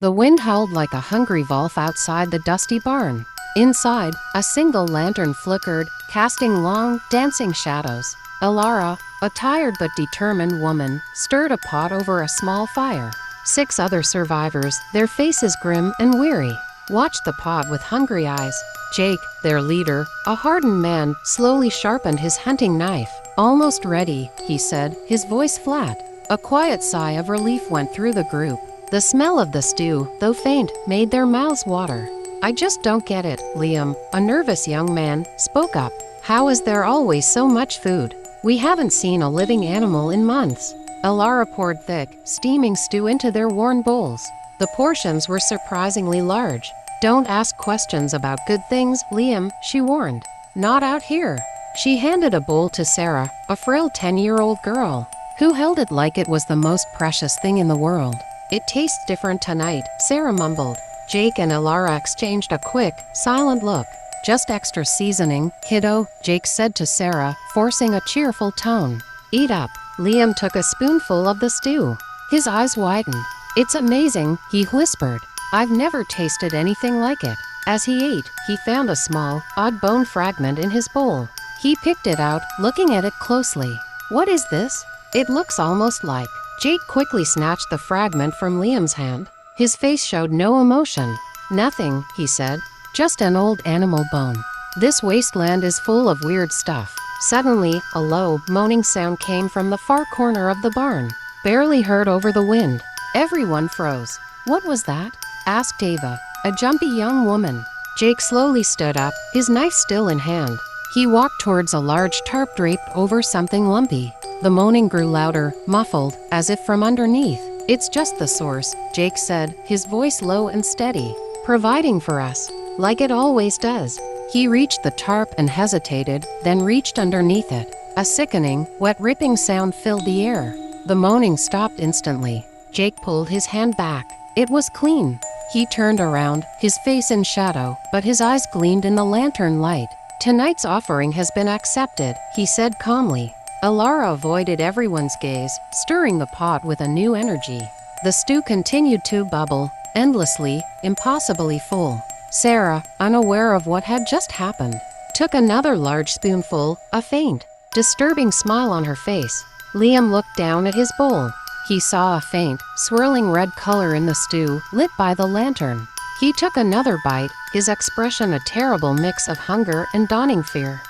The wind howled like a hungry wolf outside the dusty barn. Inside, a single lantern flickered, casting long, dancing shadows. Alara, a tired but determined woman, stirred a pot over a small fire. 6 other survivors, their faces grim and weary, watched the pot with hungry eyes. Jake, their leader, a hardened man, slowly sharpened his hunting knife. "Almost ready," he said, his voice flat. A quiet sigh of relief went through the group. The smell of the stew, though faint, made their mouths water. "I just don't get it," Liam, a nervous young man, spoke up. "How is there always so much food? We haven't seen a living animal in months." Alara poured thick, steaming stew into their worn bowls. The portions were surprisingly large. "Don't ask questions about good things, Liam," she warned. "Not out here." She handed a bowl to Sarah, a frail 10-year-old girl, who held it like it was the most precious thing in the world. "It tastes different tonight," Sarah mumbled. Jake and Alara exchanged a quick, silent look. "Just extra seasoning, kiddo," Jake said to Sarah, forcing a cheerful tone. "Eat up." Liam took a spoonful of the stew. His eyes widened. "It's amazing," he whispered. "I've never tasted anything like it." As he ate, he found a small, odd bone fragment in his bowl. He picked it out, looking at it closely. "What is this? It looks almost like..." Jake quickly snatched the fragment from Liam's hand. His face showed no emotion. "Nothing," he said. "Just an old animal bone. This wasteland is full of weird stuff." Suddenly, a low, moaning sound came from the far corner of the barn, barely heard over the wind. Everyone froze. "What was that?" asked Ava, a jumpy young woman. Jake slowly stood up, his knife still in hand. He walked towards a large tarp draped over something lumpy. The moaning grew louder, muffled, as if from underneath. "It's just the source," Jake said, his voice low and steady. "Providing for us, like it always does." He reached the tarp and hesitated, then reached underneath it. A sickening, wet ripping sound filled the air. The moaning stopped instantly. Jake pulled his hand back. It was clean. He turned around, his face in shadow, but his eyes gleamed in the lantern light. "Tonight's offering has been accepted," he said calmly. Alara avoided everyone's gaze, stirring the pot with a new energy. The stew continued to bubble, endlessly, impossibly full. Sarah, unaware of what had just happened, took another large spoonful, a faint, disturbing smile on her face. Liam looked down at his bowl. He saw a faint, swirling red color in the stew, lit by the lantern. He took another bite, his expression a terrible mix of hunger and dawning fear.